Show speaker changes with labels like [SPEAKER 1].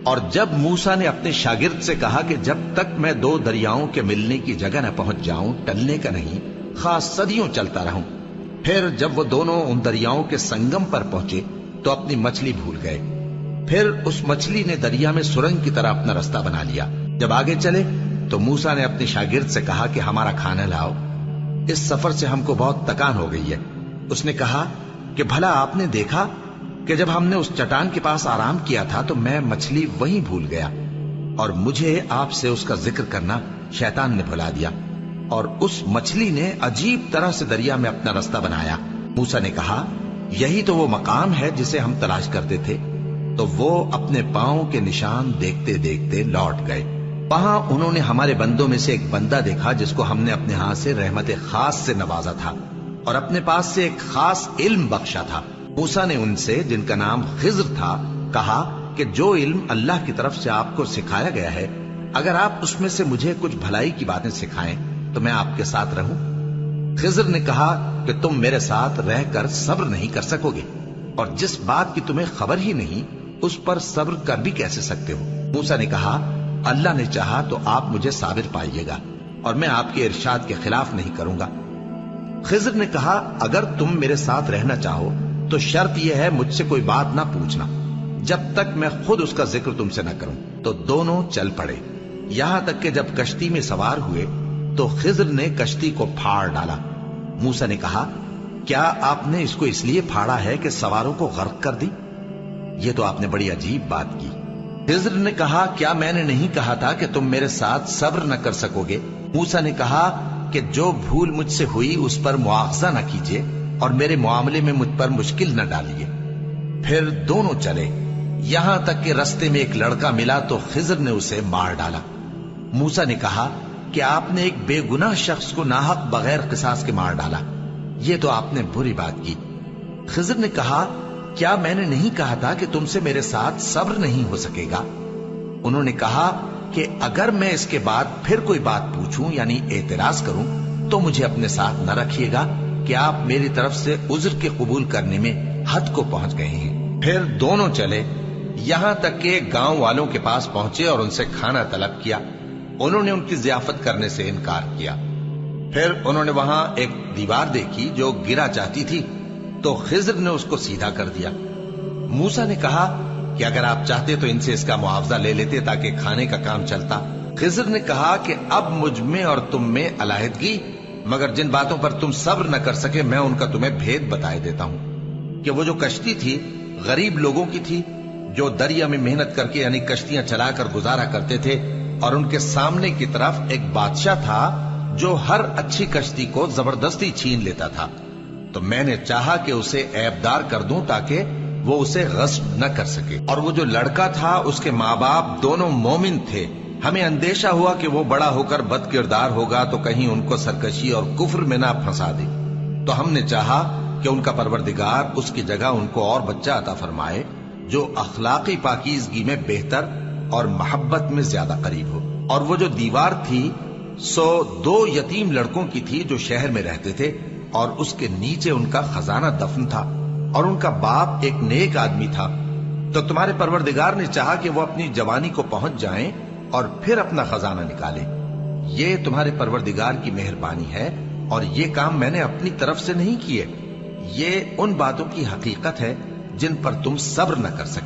[SPEAKER 1] اور جب موسیٰ نے اپنے شاگرد سے کہا کہ جب تک میں دو دریاؤں کے ملنے کی جگہ نہ پہنچ جاؤں ٹلنے کا نہیں، خاص صدیوں چلتا رہوں، پھر جب وہ دونوں ان دریاؤں کے سنگم پر پہنچے تو اپنی مچھلی بھول گئے۔ پھر اس مچھلی نے دریا میں سرنگ کی طرح اپنا رستہ بنا لیا۔ جب آگے چلے تو موسیٰ نے اپنے شاگرد سے کہا کہ ہمارا کھانا لاؤ، اس سفر سے ہم کو بہت تکان ہو گئی ہے۔ اس نے کہا کہ بھلا آپ نے دیکھا کہ جب ہم نے اس چٹان کے پاس آرام کیا تھا تو میں مچھلی وہیں بھول گیا، اور مجھے آپ سے اس کا ذکر کرنا شیطان نے بھلا دیا، اور اس مچھلی نے عجیب طرح سے دریا میں اپنا رستہ بنایا۔ موسیٰ نے کہا یہی تو وہ مقام ہے جسے ہم تلاش کرتے تھے۔ تو وہ اپنے پاؤں کے نشان دیکھتے دیکھتے لوٹ گئے۔ وہاں انہوں نے ہمارے بندوں میں سے ایک بندہ دیکھا جس کو ہم نے اپنے ہاتھ سے رحمت خاص سے نوازا تھا اور اپنے پاس سے ایک خاص علم بخشا تھا۔ موسیٰ نے ان سے جن کا نام خضر تھا کہا کہ جو علم اللہ کی طرف سے آپ کو سکھایا گیا ہے، اگر آپ اس میں سے مجھے کچھ بھلائی کی باتیں سکھائیں تو میں آپ کے ساتھ رہوں۔ خضر نے کہا کہ تم میرے ساتھ رہ کر صبر نہیں کر سکو گے، اور جس بات کی تمہیں خبر ہی نہیں اس پر صبر کر بھی کیسے سکتے ہو؟ موسیٰ نے کہا اللہ نے چاہا تو آپ مجھے صابر پائیے گا، اور میں آپ کے ارشاد کے خلاف نہیں کروں گا۔ خضر نے کہا اگر تم میرے ساتھ رہنا چاہو تو شرط یہ ہے مجھ سے کوئی بات نہ پوچھنا جب تک میں خود اس کا ذکر تم سے نہ کروں۔ تو دونوں چل پڑے، یہاں تک کہ جب کشتی میں سوار ہوئے تو خضر نے کشتی کو پھاڑ ڈالا۔ موسیٰ نے کہا کیا آپ نے اس کو اس لیے پھاڑا ہے کہ سواروں کو غرق کر دی؟ یہ تو آپ نے بڑی عجیب بات کی۔ خضر نے کہا کیا میں نے نہیں کہا تھا کہ تم میرے ساتھ صبر نہ کر سکو گے؟ موسیٰ نے کہا کہ جو بھول مجھ سے ہوئی اس پر مواخذہ نہ کیجیے اور میرے معاملے میں مجھ پر مشکل نہ ڈالیے۔ پھر دونوں چلے، یہاں تک کہ رستے میں ایک لڑکا ملا تو خضر نے اسے مار ڈالا۔ موسیٰ نے کہا کہ آپ نے ایک بے گناہ شخص کو ناحق بغیر قصاص کے مار ڈالا، یہ تو آپ نے بری بات کی۔ خضر نے کہا کیا میں نے نہیں کہا تھا کہ تم سے میرے ساتھ صبر نہیں ہو سکے گا؟ انہوں نے کہا کہ اگر میں اس کے بعد پھر کوئی بات پوچھوں یعنی اعتراض کروں تو مجھے اپنے ساتھ نہ رکھیے گا کہ آپ میری طرف سے عذر کے قبول کرنے میں حد کو پہنچ گئے ہیں۔ پھر دونوں چلے، یہاں تک کہ گاؤں والوں کے پاس پہنچے اور ان سے کھانا طلب کیا۔ انہوں نے ان کی ضیافت کرنے سے انکار کیا۔ پھر انہوں نے وہاں ایک دیوار دیکھی جو گرا چاہتی تھی تو خضر نے اس کو سیدھا کر دیا۔ موسیٰ نے کہا کہ اگر آپ چاہتے تو ان سے اس کا معاوضہ لے لیتے تاکہ کھانے کا کام چلتا۔ خضر نے کہا کہ اب مجھ میں اور تم میں علیحدگی، مگر جن باتوں پر تم صبر نہ کر سکے میں ان کا تمہیں بھید بتائے دیتا ہوں کہ وہ جو کشتی تھی غریب لوگوں کی تھی جو دریا میں محنت کر کے یعنی کشتیاں چلا کر گزارا کرتے تھے، اور ان کے سامنے کی طرف ایک بادشاہ تھا جو ہر اچھی کشتی کو زبردستی چھین لیتا تھا۔ تو میں نے چاہا کہ اسے عیبدار کر دوں تاکہ وہ اسے غصب نہ کر سکے، اور وہ جو لڑکا تھا اس کے ماں باپ دونوں مومن تھے۔ ہمیں اندیشہ ہوا کہ وہ بڑا ہو کر بد کردار ہوگا تو کہیں ان کو سرکشی اور کفر میں نہ پھنسا دے، تو ہم نے چاہا کہ ان کا پروردگار اس کی جگہ ان کو اور بچہ عطا فرمائے جو اخلاقی پاکیزگی میں بہتر اور محبت میں زیادہ قریب ہو۔ اور وہ جو دیوار تھی سو 2 یتیم لڑکوں کی تھی جو شہر میں رہتے تھے، اور اس کے نیچے ان کا خزانہ دفن تھا، اور ان کا باپ ایک نیک آدمی تھا۔ تو تمہارے پروردگار نے چاہا کہ وہ اپنی جوانی کو پہنچ جائیں اور پھر اپنا خزانہ نکالے۔ یہ تمہارے پروردگار کی مہربانی ہے، اور یہ کام میں نے اپنی طرف سے نہیں کیے، یہ ان باتوں کی حقیقت ہے جن پر تم صبر نہ کر سکے۔